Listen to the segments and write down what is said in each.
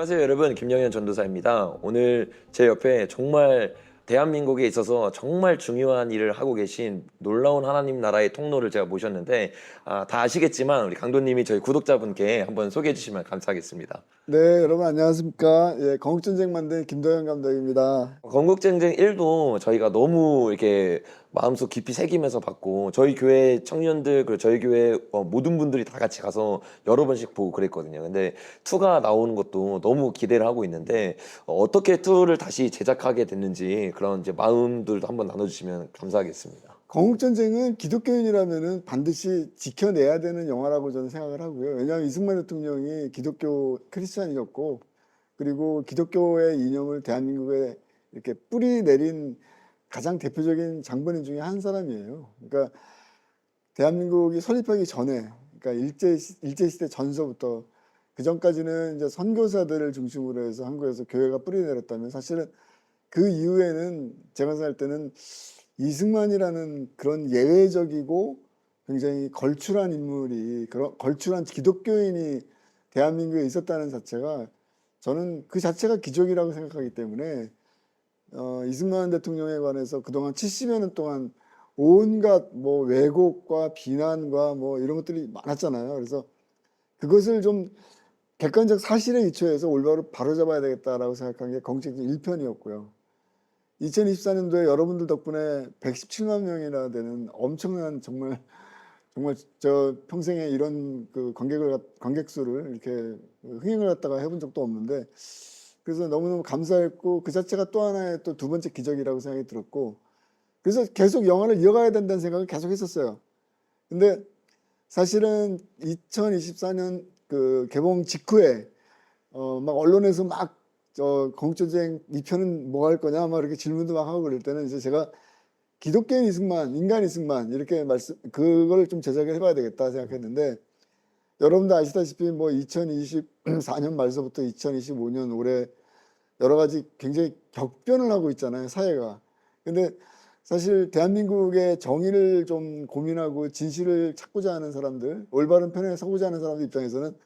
안녕하세요 여러분, 김영현 전도사입니다. 오늘 제 옆에 정말 대한민국에 있어서 정말 중요한 일을 하고 계신 놀라운 하나님 나라의 통로를 제가 모셨는데, 다 아시겠지만 우리 강도님이 저희 구독자분께 한번 소개해 주시면 감사하겠습니다. 네, 여러분 안녕하십니까? 예, 건국전쟁 만든 김도현 감독입니다. 건국전쟁 1도 저희가 너무 이렇게 마음속 깊이 새기면서 봤고, 저희 교회 청년들 그리고 저희 교회 모든 분들이 다 같이 가서 여러 번씩 보고 그랬거든요. 근데 2가 나오는 것도 너무 기대를 하고 있는데, 어떻게 2를 다시 제작하게 됐는지 그런 이제 마음들도 한번 나눠주시면 감사하겠습니다. 건국전쟁은 기독교인이라면은 반드시 지켜내야 되는 영화라고 저는 생각을 하고요. 왜냐하면 이승만 대통령이 기독교 크리스찬이었고, 그리고 기독교의 이념을 대한민국에 이렇게 뿌리 내린 가장 대표적인 장본인 중에 한 사람이에요. 그러니까 대한민국이 설립하기 전에, 그러니까 일제시대 전서부터 그 전까지는 이제 선교사들을 중심으로 해서 한국에서 교회가 뿌리 내렸다면, 사실은 그 이후에는 제가 생각할 때는 이승만이라는 그런 예외적이고 굉장히 걸출한 인물이, 그런 걸출한 기독교인이 대한민국에 있었다는 자체가, 저는 그 자체가 기적이라고 생각하기 때문에 이승만 대통령에 관해서 그동안 70여 년 동안 온갖 뭐 왜곡과 비난과 뭐 이런 것들이 많았잖아요. 그래서 그것을 좀 객관적 사실에 기초해서 올바로 바로잡아야 되겠다라고 생각한 게 건국전쟁 1편이었고요. 2024년도에 여러분들 덕분에 117만 명이나 되는 엄청난, 정말 저 평생에 이런 그 관객 수를 이렇게 흥행을 갖다가 해본 적도 없는데, 그래서 너무너무 감사했고, 그 자체가 또 하나의 또 두 번째 기적이라고 생각이 들었고, 그래서 계속 영화를 이어가야 된다는 생각을 계속 했었어요. 근데 사실은 2024년 그 개봉 직후에 막 언론에서 막 건국전쟁 2편은 뭐 할 거냐 막 이렇게 질문도 막 하고 그럴 때는, 이제 제가 기독교인 이승만, 인간 이승만 이렇게 그걸 좀 제작을 해봐야 되겠다 생각했는데, 여러분도 아시다시피 뭐 2024년 말서부터 2025년 올해 여러 가지 굉장히 격변을 하고 있잖아요, 사회가. 근데 사실 대한민국의 정의를 좀 고민하고 진실을 찾고자 하는 사람들, 올바른 편에 서고자 하는 사람들 입장에서는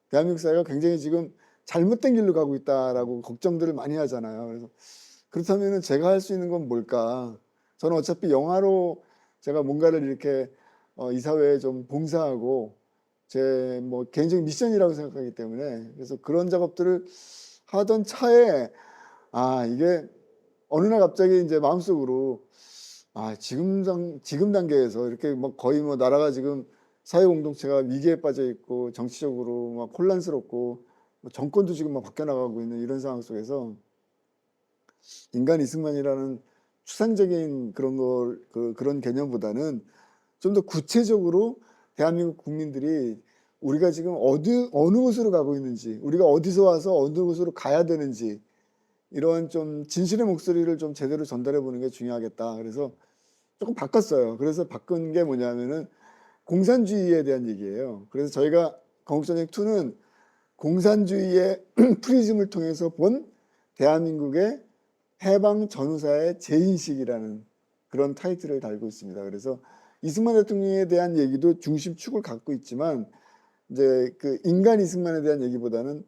대한민국 사회가 굉장히 지금 잘못된 길로 가고 있다라고 걱정들을 많이 하잖아요. 그래서 그렇다면 제가 할 수 있는 건 뭘까? 저는 어차피 영화로 제가 뭔가를 이렇게 이 사회에 좀 봉사하고 제 뭐 개인적인 미션이라고 생각하기 때문에, 그래서 그런 작업들을 하던 차에 이게 어느 날 갑자기 이제 마음속으로 지금 단계에서 이렇게 뭐 거의 뭐 나라가 지금 사회 공동체가 위기에 빠져 있고 정치적으로 막 혼란스럽고 뭐 정권도 지금 막 바뀌어 나가고 있는 이런 상황 속에서 인간 이승만이라는 추상적인 그런 개념보다는 좀 더 구체적으로 대한민국 국민들이 우리가 지금 어느 곳으로 가고 있는지, 우리가 어디서 와서 어느 곳으로 가야 되는지, 이런 좀 진실의 목소리를 좀 제대로 전달해 보는 게 중요하겠다. 그래서 조금 바꿨어요. 그래서 바꾼 게 뭐냐면은 공산주의에 대한 얘기예요. 그래서 저희가 건국전쟁 2는 공산주의의 프리즘을 통해서 본 대한민국의 해방 전후사의 재인식이라는 그런 타이틀을 달고 있습니다. 그래서 이승만 대통령에 대한 얘기도 중심축을 갖고 있지만, 이제 그 인간 이승만에 대한 얘기보다는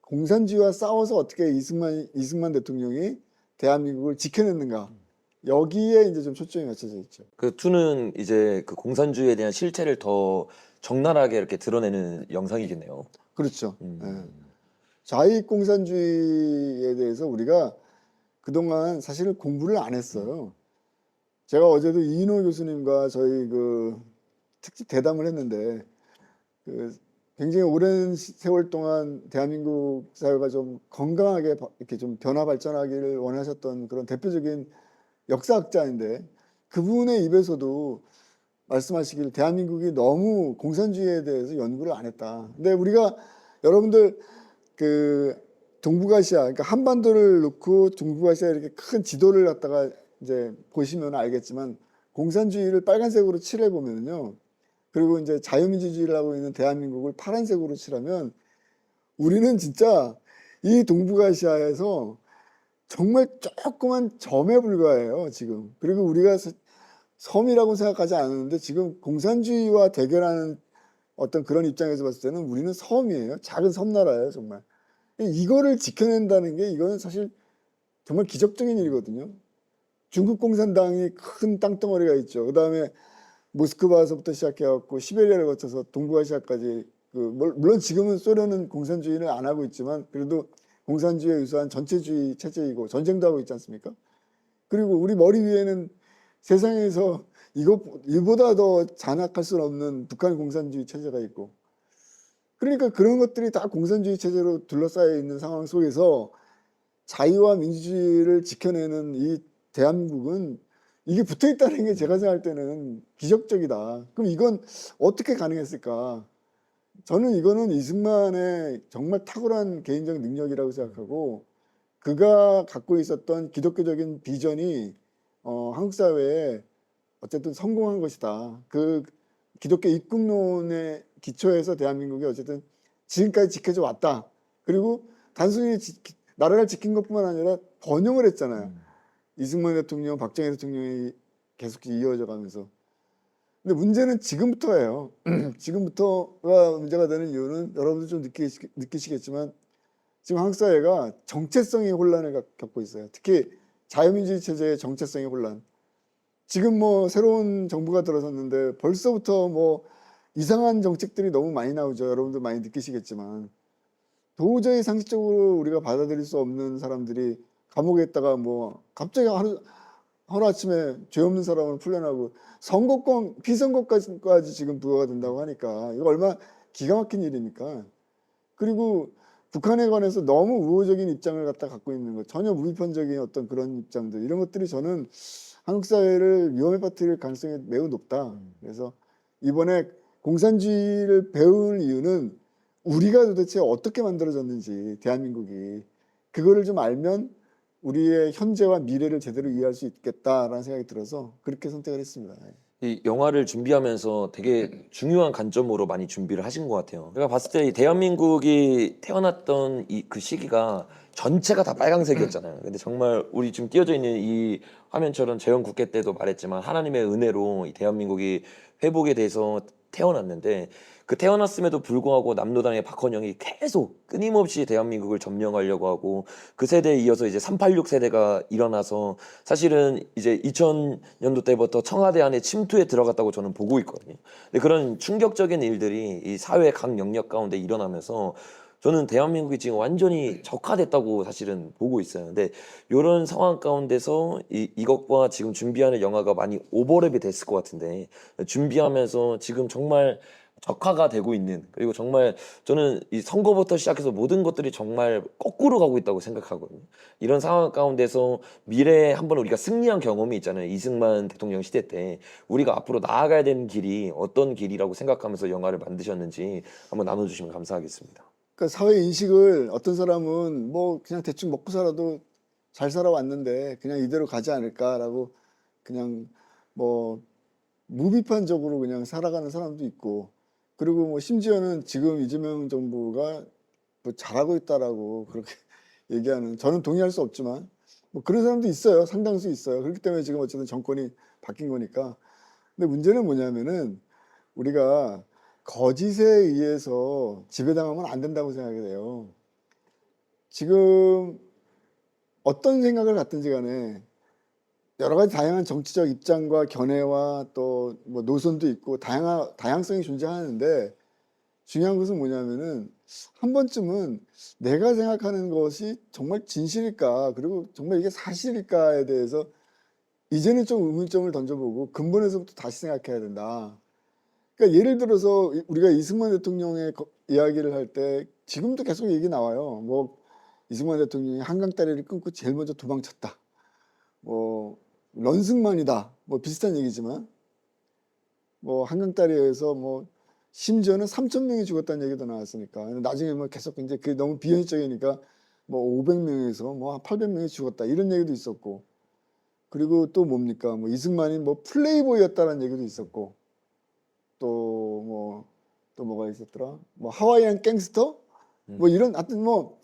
공산주의와 싸워서 어떻게 이승만 대통령이 대한민국을 지켜냈는가, 여기에 이제 좀 초점이 맞춰져 있죠. 그 2는 이제 그 공산주의에 대한 실체를 더 적나라하게 이렇게 드러내는 영상이겠네요. 그렇죠. 음. 예. 좌익 공산주의에 대해서 우리가 그동안 사실은 공부를 안 했어요. 제가 어제도 이인호 교수님과 저희 그 특집 대담을 했는데, 그 굉장히 오랜 세월 동안 대한민국 사회가 좀 건강하게 이렇게 좀 변화 발전하기를 원하셨던 그런 대표적인 역사학자인데, 그분의 입에서도 말씀하시길 대한민국이 너무 공산주의에 대해서 연구를 안 했다. 근데 우리가, 여러분들 그 동북아시아, 그러니까 한반도를 놓고 동북아시아 이렇게 큰 지도를 갖다가 이제 보시면 알겠지만, 공산주의를 빨간색으로 칠해 보면요, 그리고 이제 자유민주주의를 하고 있는 대한민국을 파란색으로 칠하면, 우리는 진짜 이 동북아시아에서 정말 조그만 점에 불과해요, 지금. 그리고 우리가 섬이라고 생각하지 않았는데, 지금 공산주의와 대결하는 어떤 그런 입장에서 봤을 때는 우리는 섬이에요. 작은 섬나라예요, 정말. 이거를 지켜낸다는 게 이거는 사실 정말 기적적인 일이거든요. 중국 공산당이 큰 땅덩어리가 있죠. 그다음에 모스크바서부터 시작해갖고 시베리아를 거쳐서 동북아시아까지 물론 지금은 소련은 공산주의를 안 하고 있지만 그래도 공산주의에 유사한 전체주의 체제이고 전쟁도 하고 있지 않습니까? 그리고 우리 머리 위에는 세상에서 이보다 더 잔악할 수 없는 북한 공산주의 체제가 있고 그러니까 그런 것들이 다 공산주의 체제로 둘러싸여 있는 상황 속에서 자유와 민주주의를 지켜내는 이 대한민국은 이게 붙어 있다는 게 제가 생각할 때는 기적적이다. 그럼 이건 어떻게 가능했을까? 저는 이거는 이승만의 정말 탁월한 개인적 능력이라고 생각하고 그가 갖고 있었던 기독교적인 비전이 한국 사회에 어쨌든 성공한 것이다. 그 기독교 입국론의 기초에서 대한민국이 어쨌든 지금까지 지켜져 왔다. 그리고 단순히 나라를 지킨 것뿐만 아니라 번영을 했잖아요. 이승만 대통령, 박정희 대통령이 계속 이어져 가면서. 근데 문제는 지금부터예요. 지금부터가 문제가 되는 이유는 여러분들 좀 느끼시겠지만 지금 한국 사회가 정체성의 혼란을 겪고 있어요. 특히 자유민주주의 체제의 정체성의 혼란. 지금 뭐 새로운 정부가 들어섰는데 벌써부터 뭐 이상한 정책들이 너무 많이 나오죠. 여러분들 많이 느끼시겠지만 도저히 상식적으로 우리가 받아들일 수 없는 사람들이 감옥에 있다가 뭐 갑자기 하루아침에 죄 없는 사람을 풀려나고 선거권, 피선거까지 지금 부여가 된다고 하니까 이거 얼마나 기가 막힌 일입니까? 그리고 북한에 관해서 너무 우호적인 입장을 갖고 있는 것, 전혀 무비판적인 어떤 그런 입장들 이런 것들이 저는 한국 사회를 위험에 빠뜨릴 가능성이 매우 높다. 그래서 이번에 공산주의를 배울 이유는 우리가 도대체 어떻게 만들어졌는지 대한민국이 그거를 좀 알면 우리의 현재와 미래를 제대로 이해할 수 있겠다라는 생각이 들어서 그렇게 선택을 했습니다. 이 영화를 준비하면서 되게 중요한 관점으로 많이 준비를 하신 것 같아요. 제가 봤을 때 이 대한민국이 태어났던 그 시기가 전체가 다 빨강색이었잖아요. 근데 정말 우리 지금 띄어져 있는 이 화면처럼 재헌 국회 때도 말했지만 하나님의 은혜로 이 대한민국이 회복에 대해서 태어났는데 그 태어났음에도 불구하고 남로당의 박헌영이 계속 끊임없이 대한민국을 점령하려고 하고 그 세대에 이어서 이제 386 세대가 일어나서 사실은 이제 2000년도 때부터 청와대 안에 침투에 들어갔다고 저는 보고 있거든요. 근데 그런 충격적인 일들이 이 사회 각 영역 가운데 일어나면서 저는 대한민국이 지금 완전히 적화됐다고 사실은 보고 있어요. 근데 이런 상황 가운데서 이것과 지금 준비하는 영화가 많이 오버랩이 됐을 것 같은데 준비하면서 지금 정말 적화가 되고 있는 그리고 정말 저는 이 선거부터 시작해서 모든 것들이 정말 거꾸로 가고 있다고 생각하거든요. 이런 상황 가운데서 미래에 한번 우리가 승리한 경험이 있잖아요. 이승만 대통령 시대 때 우리가 앞으로 나아가야 되는 길이 어떤 길이라고 생각하면서 영화를 만드셨는지 한번 나눠주시면 감사하겠습니다. 그러니까 사회 인식을 어떤 사람은 뭐 그냥 대충 먹고 살아도 잘 살아왔는데 그냥 이대로 가지 않을까라고 그냥 뭐 무비판적으로 그냥 살아가는 사람도 있고 그리고 뭐 심지어는 지금 이재명 정부가 뭐 잘하고 있다라고 그렇게 얘기하는 저는 동의할 수 없지만 뭐 그런 사람도 있어요. 상당수 있어요. 그렇기 때문에 지금 어쨌든 정권이 바뀐 거니까. 근데 문제는 뭐냐면은 우리가 거짓에 의해서 지배당하면 안 된다고 생각이 돼요. 지금 어떤 생각을 갖든지 간에 여러 가지 다양한 정치적 입장과 견해와 또 뭐 노선도 있고 다양성이 존재하는데 중요한 것은 뭐냐면은 한 번쯤은 내가 생각하는 것이 정말 진실일까 그리고 정말 이게 사실일까에 대해서 이제는 좀 의문점을 던져보고 근본에서부터 다시 생각해야 된다. 그러니까 예를 들어서 우리가 이승만 대통령의 이야기를 할 때 지금도 계속 얘기 나와요. 뭐 이승만 대통령이 한강 다리를 끊고 제일 먼저 도망쳤다. 뭐 런승만이다. 뭐 비슷한 얘기지만 뭐 한강 다리에서 뭐 심지어는 3,000명이 죽었다는 얘기도 나왔으니까 나중에 뭐 계속 이제 그게 너무 비현실적이니까 뭐 500명에서 뭐 800명이 죽었다 이런 얘기도 있었고 그리고 또 뭡니까 뭐 이승만이 뭐 플레이보이였다는 얘기도 있었고 또 뭐가 있었더라 뭐 하와이안 갱스터 뭐 이런 하여튼 뭐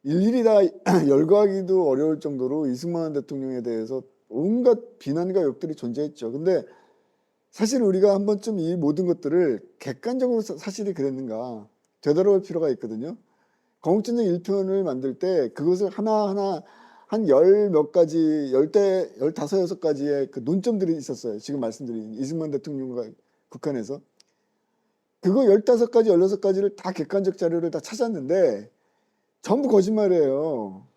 일일이 다 열거하기도 어려울 정도로 이승만 대통령에 대해서 온갖 비난과 욕들이 존재했죠. 근데 사실 우리가 한 번쯤 이 모든 것들을 객관적으로 사실이 그랬는가 되돌아볼 필요가 있거든요. 건국전쟁 1편을 만들 때 그것을 하나하나 한 열 몇 가지, 15가지의 그 논점들이 있었어요. 지금 말씀드린 이승만 대통령과 북한에서. 그거 15가지, 16가지를 다 객관적 자료를 다 찾았는데 전부 거짓말이에요.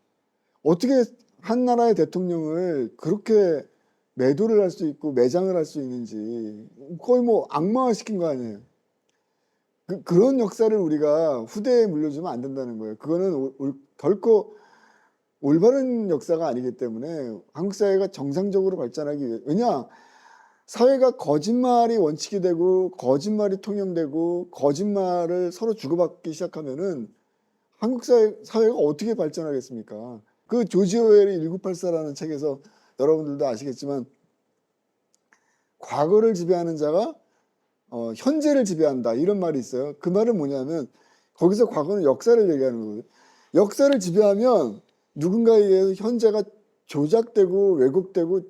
어떻게 한 나라의 대통령을 그렇게 매도를 할 수 있고 매장을 할 수 있는지 거의 뭐 악마화시킨 거 아니에요. 그런 역사를 우리가 후대에 물려주면 안 된다는 거예요. 그거는 결코 올바른 역사가 아니기 때문에 한국 사회가 정상적으로 발전하기 위해, 왜냐, 사회가 거짓말이 원칙이 되고 거짓말이 통용되고 거짓말을 서로 주고받기 시작하면은 한국 사회가 어떻게 발전하겠습니까? 그 조지 오웰의 1984라는 책에서 여러분들도 아시겠지만 과거를 지배하는 자가 현재를 지배한다 이런 말이 있어요. 그 말은 뭐냐면 거기서 과거는 역사를 얘기하는 거거든요. 역사를 지배하면 누군가에 의해서 현재가 조작되고 왜곡되고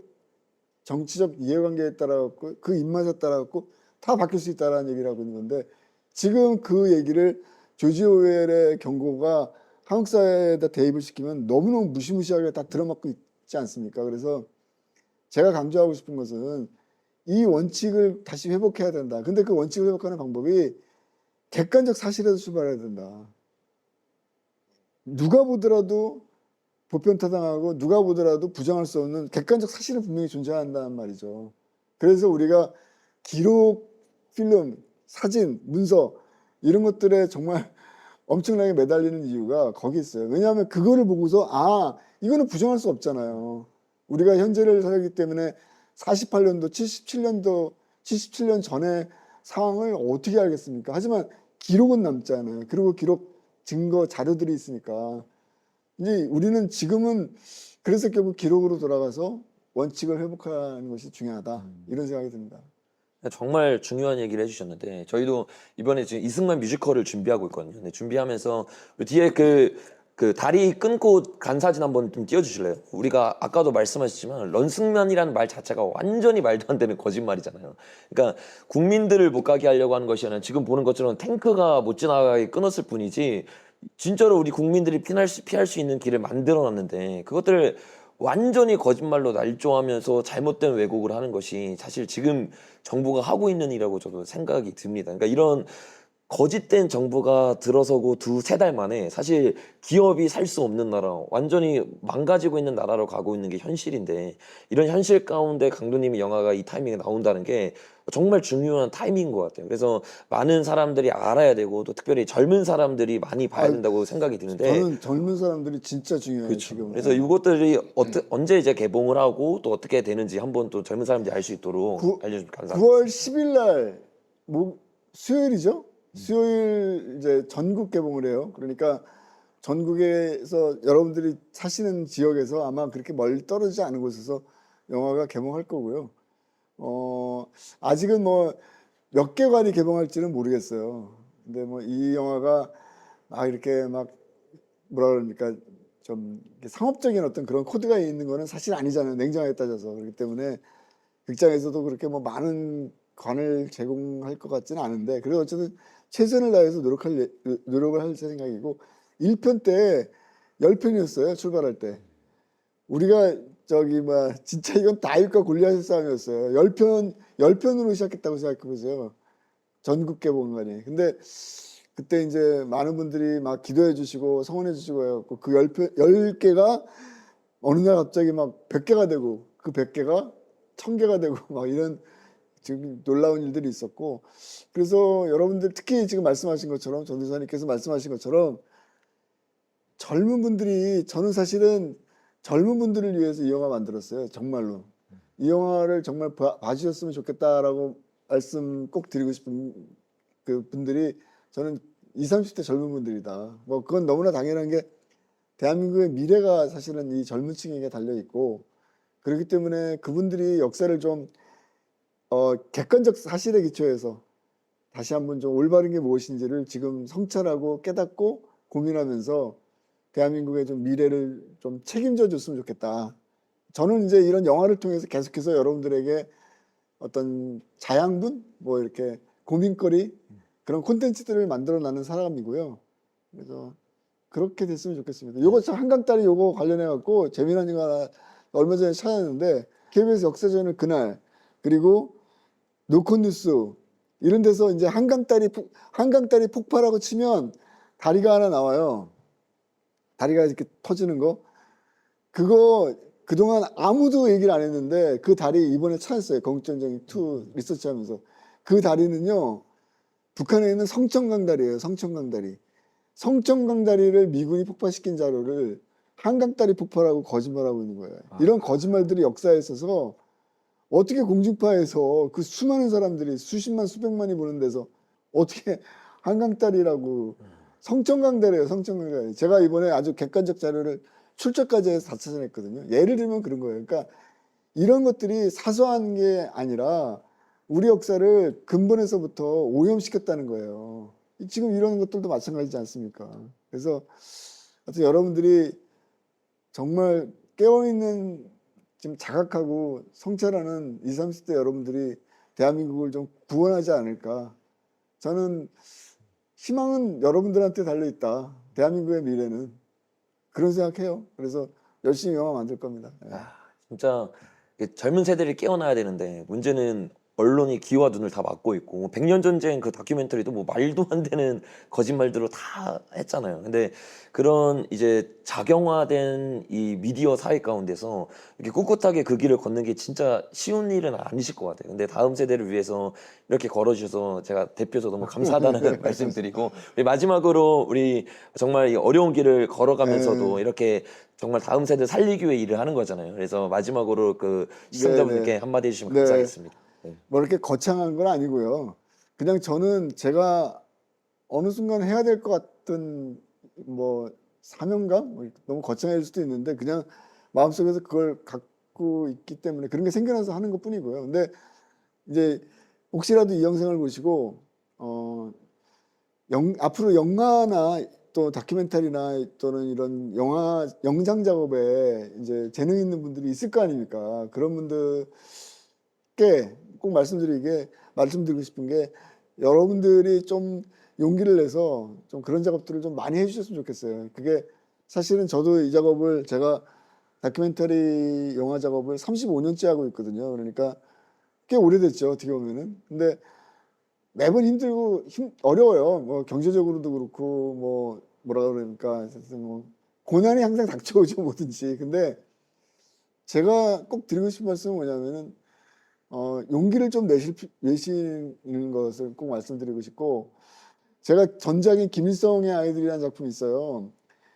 정치적 이해관계에 따라 갖고 그 입맛에 따라 갖고 다 바뀔 수 있다라는 얘기를 하고 있는 건데 지금 그 얘기를 조지 오웰의 경고가 한국 사회에다 대입을 시키면 너무너무 무시무시하게 다 들어맞고 있지 않습니까? 그래서 제가 강조하고 싶은 것은 이 원칙을 다시 회복해야 된다. 근데 그 원칙을 회복하는 방법이 객관적 사실에서 출발해야 된다. 누가 보더라도 보편타당하고 누가 보더라도 부정할 수 없는 객관적 사실은 분명히 존재한다는 말이죠. 그래서 우리가 기록, 필름, 사진, 문서 이런 것들에 정말 엄청나게 매달리는 이유가 거기 있어요. 왜냐하면 그거를 보고서 이거는 부정할 수 없잖아요. 우리가 현재를 살기 때문에 48년도, 77년 전의 상황을 어떻게 알겠습니까? 하지만 기록은 남잖아요. 그리고 기록, 증거, 자료들이 있으니까. 이제 우리는 지금은 그래서 결국 기록으로 돌아가서 원칙을 회복하는 것이 중요하다. 이런 생각이 듭니다. 정말 중요한 얘기를 해주셨는데 저희도 이번에 지금 이승만 뮤지컬을 준비하고 있거든요. 근데 준비하면서 뒤에 그 다리 끊고 간 사진 한번 좀 띄워주실래요? 우리가 아까도 말씀하셨지만 런승만이라는 말 자체가 완전히 말도 안 되는 거짓말이잖아요. 그러니까 국민들을 못 가게 하려고 하는 것이 아니라 지금 보는 것처럼 탱크가 못 지나가게 끊었을 뿐이지 진짜로 우리 국민들이 피할 수 있는 길을 만들어 놨는데 그것들을 완전히 거짓말로 날조하면서 잘못된 왜곡을 하는 것이 사실 지금 정부가 하고 있는 일이라고 저도 생각이 듭니다. 그러니까 이런 거짓된 정부가 들어서고 2~3달 만에 사실 기업이 살 수 없는 나라, 완전히 망가지고 있는 나라로 가고 있는 게 현실인데 이런 현실 가운데 강도님의 영화가 이 타이밍에 나온다는 게 정말 중요한 타이밍인 것 같아요. 그래서 많은 사람들이 알아야 되고 또 특별히 젊은 사람들이 많이 봐야 된다고 생각이 드는데 저는 젊은 사람들이 진짜 중요해요. 그렇죠. 지금. 그래서 이것들이 언제 이제 개봉을 하고 또 어떻게 되는지 한번 또 젊은 사람들이 알 수 있도록 알려주면 감사합니다. 9월 10일 날 수요일이죠? 수요일 이제 전국 개봉을 해요. 그러니까 전국에서 여러분들이 사시는 지역에서 아마 그렇게 멀리 떨어지지 않은 곳에서 영화가 개봉할 거고요. 아직은 뭐 몇 개관이 개봉할지는 모르겠어요. 근데 뭐 이 영화가 이렇게 막 뭐라 그러니까 좀 이렇게 상업적인 어떤 그런 코드가 있는 거는 사실 아니잖아요. 냉정하게 따져서. 그렇기 때문에 극장에서도 그렇게 뭐 많은 관을 제공할 것 같지는 않은데 그래도 어쨌든 최선을 다해서 노력을 할 생각이고 1편 때 10편이었어요. 출발할 때. 우리가 진짜 이건 다윗과 골리앗의 싸움이었어요. 10편으로 시작했다고 생각해 보세요. 전국 개봉관이. 근데 그때 이제 많은 분들이 막 기도해 주시고 성원해 주시고 해갖고 그 10개가 어느 날 갑자기 막 100개가 되고 그 100개가 1000개가 되고 막 이런 지금 놀라운 일들이 있었고 그래서 여러분들 특히 지금 말씀하신 것처럼 전도사님께서 말씀하신 것처럼 젊은 분들이 저는 사실은 젊은 분들을 위해서 이 영화 만들었어요. 정말로. 이 영화를 정말 봐주셨으면 좋겠다라고 말씀 꼭 드리고 싶은 그 분들이 저는 20, 30대 젊은 분들이다. 뭐 그건 너무나 당연한 게 대한민국의 미래가 사실은 이 젊은 층에게 달려 있고 그렇기 때문에 그분들이 역사를 좀 객관적 사실에 기초해서 다시 한번 좀 올바른 게 무엇인지를 지금 성찰하고 깨닫고 고민하면서 대한민국의 좀 미래를 좀 책임져 줬으면 좋겠다. 저는 이제 이런 영화를 통해서 계속해서 여러분들에게 어떤 자양분 뭐 이렇게 고민거리 그런 콘텐츠들을 만들어 나는 사람이고요. 그래서 그렇게 됐으면 좋겠습니다. 요거 참 한강다리 요거 관련해 갖고 재미난 거 하나 얼마 전에 찾았는데 KBS 역사전을 그날 그리고 노컷뉴스 이런 데서 이제 한강다리 폭발하고 치면 다리가 하나 나와요. 다리가 이렇게 터지는 거. 그거 그동안 아무도 얘기를 안 했는데 그 다리 이번에 찾았어요. 건국전쟁 2 리서치하면서. 그 다리는요. 북한에 있는 성천강 다리예요. 성천강 다리. 성천강 다리를 미군이 폭파시킨 자료를 한강다리 폭발하고 거짓말하고 있는 거예요. 이런 거짓말들이 역사에 있어서 어떻게 공중파에서 그 수많은 사람들이 수십만 수백만이 보는 데서 어떻게 한강다리라고 성천강 다리예요. 성천강 다리. 제가 이번에 아주 객관적 자료를 출처까지 해서 다 찾아냈거든요. 예를 들면 그런 거예요. 그러니까 이런 것들이 사소한 게 아니라 우리 역사를 근본에서부터 오염시켰다는 거예요. 지금 이런 것들도 마찬가지지 않습니까? 그래서 하여튼 여러분들이 정말 깨어있는 지금 자각하고 성찰하는 20, 30대 여러분들이 대한민국을 좀 구원하지 않을까. 저는 희망은 여러분들한테 달려있다. 대한민국의 미래는. 그런 생각해요. 그래서 열심히 영화 만들 겁니다. 예. 진짜 젊은 세대를 깨어나야 되는데 문제는 언론이 귀와 눈을 다 막고 있고 100년 전쟁 그 다큐멘터리도 뭐 말도 안 되는 거짓말들로 다 했잖아요. 근데 그런 이제 작용화된 이 미디어 사회 가운데서 이렇게 꿋꿋하게 그 길을 걷는 게 진짜 쉬운 일은 아니실 것 같아요. 근데 다음 세대를 위해서 이렇게 걸어주셔서 제가 대표해서 너무 감사하다는 말씀드리고 마지막으로 우리 정말 이 어려운 길을 걸어가면서도 이렇게 정말 다음 세대 살리기 위해 일을 하는 거잖아요. 그래서 마지막으로 그 시청자분들께 한마디 해주시면 감사하겠습니다. 뭐 이렇게 거창한 건 아니고요. 그냥 저는 제가 어느 순간 해야 될 것 같은 뭐 사명감? 뭐 너무 거창해질 수도 있는데 그냥 마음속에서 그걸 갖고 있기 때문에 그런 게 생겨나서 하는 것 뿐이고요. 근데 이제 혹시라도 이 영상을 보시고 앞으로 영화나 또 다큐멘터리나 또는 이런 영상 작업에 이제 재능 있는 분들이 있을 거 아닙니까? 그런 분들께 꼭 말씀드리고 싶은 게 여러분들이 좀 용기를 내서 좀 그런 작업들을 좀 많이 해주셨으면 좋겠어요. 그게 사실은 저도 이 작업을 제가 다큐멘터리 영화 작업을 35년째 하고 있거든요. 그러니까 꽤 오래됐죠. 어떻게 보면은. 근데 매번 힘들고 어려워요. 뭐 경제적으로도 그렇고 뭐 뭐라 그러니까 뭐 고난이 항상 닥쳐오죠. 뭐든지. 근데 제가 꼭 드리고 싶은 말씀은 뭐냐면은 용기를 좀 내시는 것을 꼭 말씀드리고 싶고, 제가 전작인 김일성의 아이들이라는 작품이 있어요.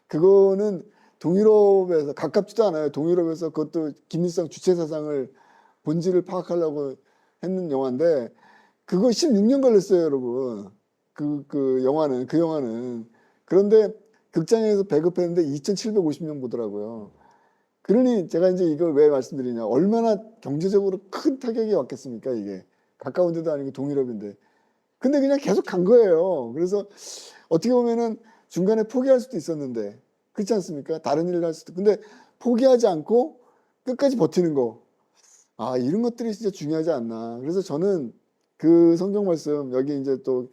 그거는 동유럽에서 가깝지도 않아요. 동유럽에서 그것도 김일성 주체 사상을 본질을 파악하려고 했는 영화인데 그거 16년 걸렸어요, 여러분. 그 영화는. 그런데 극장에서 배급했는데 2,750명 보더라고요. 그러니 제가 이제 이걸 왜 말씀드리냐. 얼마나 경제적으로 큰 타격이 왔겠습니까, 이게. 가까운 데도 아니고 동유럽인데. 근데 그냥 계속 간 거예요. 그래서 어떻게 보면은 중간에 포기할 수도 있었는데. 그렇지 않습니까? 다른 일을 할 수도. 근데 포기하지 않고 끝까지 버티는 거. 아, 이런 것들이 진짜 중요하지 않나. 그래서 저는 그 성경 말씀, 여기 이제 또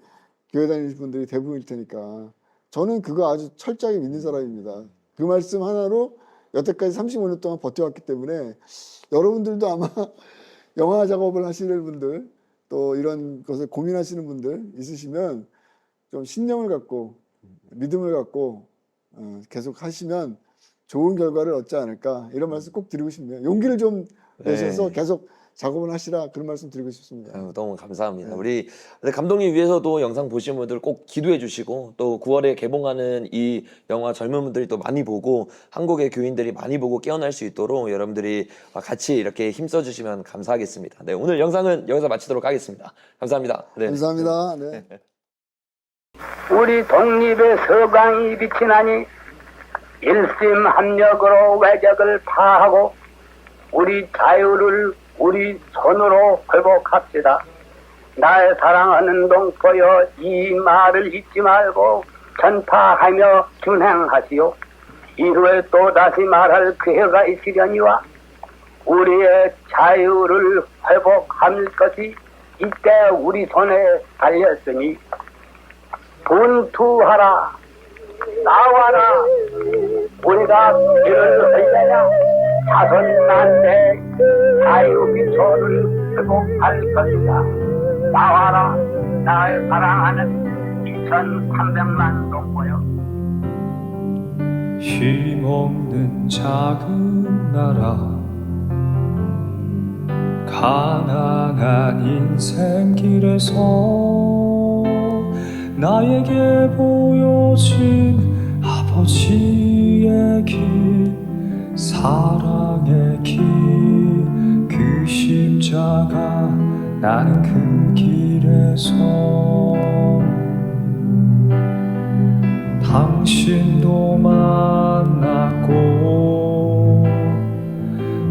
교회 다니는 분들이 대부분일 테니까. 저는 그거 아주 철저하게 믿는 사람입니다. 그 말씀 하나로 여태까지 35년 동안 버텨왔기 때문에 여러분들도 아마 영화 작업을 하시는 분들 또 이런 것을 고민하시는 분들 있으시면 좀 신념을 갖고 믿음을 갖고 계속 하시면 좋은 결과를 얻지 않을까 이런 말씀 꼭 드리고 싶네요. 용기를 좀 내셔서 계속 작업을 하시라 그런 말씀 드리고 싶습니다. 너무 감사합니다. 우리 감독님 위해서도 영상 보시는 분들 꼭 기도해 주시고 또 9월에 개봉하는 이 영화 젊은 분들이 또 많이 보고 한국의 교인들이 많이 보고 깨어날 수 있도록 여러분들이 같이 이렇게 힘써 주시면 감사하겠습니다. 네, 오늘 영상은 여기서 마치도록 하겠습니다. 감사합니다. 네. 감사합니다. 네. 우리 독립의 서광이 비치나니 일심합력으로 외적을 파하고 우리 자유를 우리 손으로 회복합시다. 날 사랑하는 동포여, 이 말을 잊지 말고 전파하며 준행하시오. 이후에 또다시 말할 기회가 있으려니와 우리의 자유를 회복할 것이 이때 우리 손에 달렸으니 분투하라. 나와라. 우리가 길을 흘려야 자손난대 자유민초를 회복할 것이다. 나와라. 나의 사랑하는 2300만 동포여. 힘없는 작은 나라, 가난한 인생길에서 나에게 보여진 아버지의 길, 사랑의 길, 그 십자가, 나는 그 길에서 당신도 만났고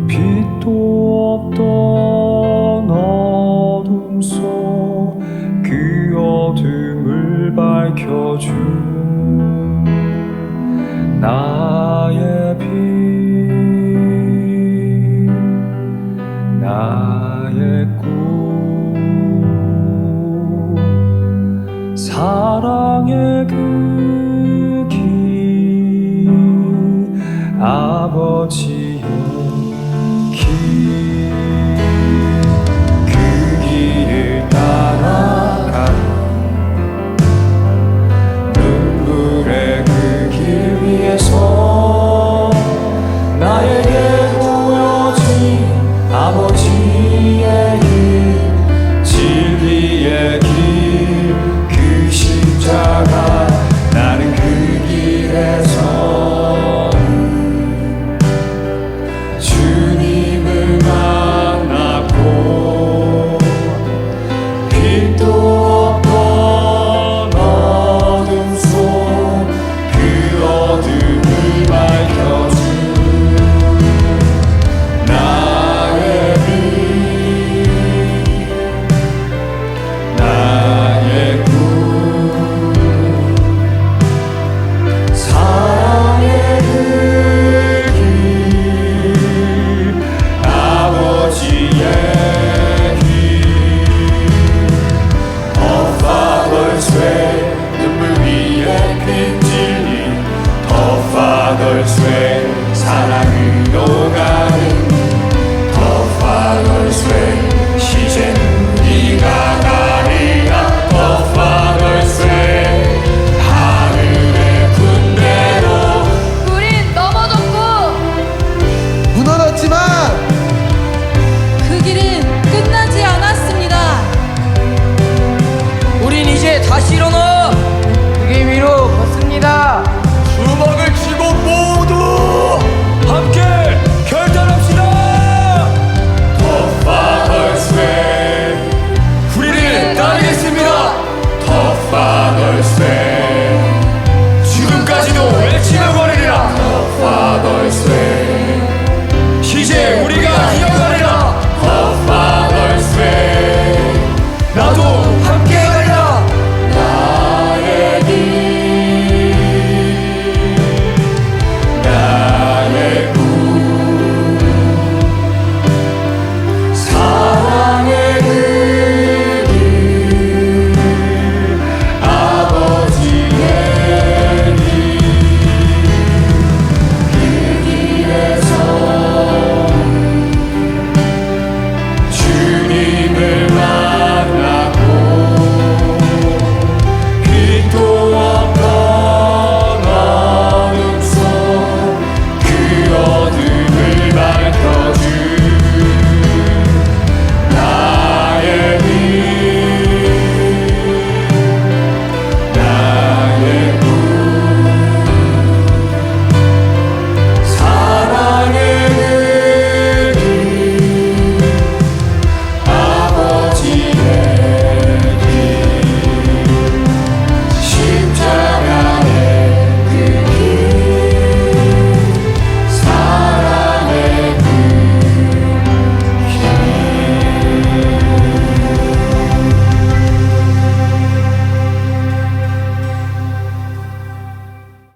빛도 없던 어둠 속 그 어둠을 밝혀준 나의 빛, 나의 꿈, 사랑의 그 길, 아버지의 길, 그 길을 따라가 눈물의 그 길 위에서 나에게 보여진 아버지의 길, 진리의 길, 그 십자가, 나는 그 길에서 주님을 만났고 빛도 없던 어둠 속 그 어둠을 밝혀준 나의 빛, 나의 꿈, 사랑의 그 길, 아버지의 길. The Father's way, 눈물 위에 핀 진리. The Father's way, 사랑으로 가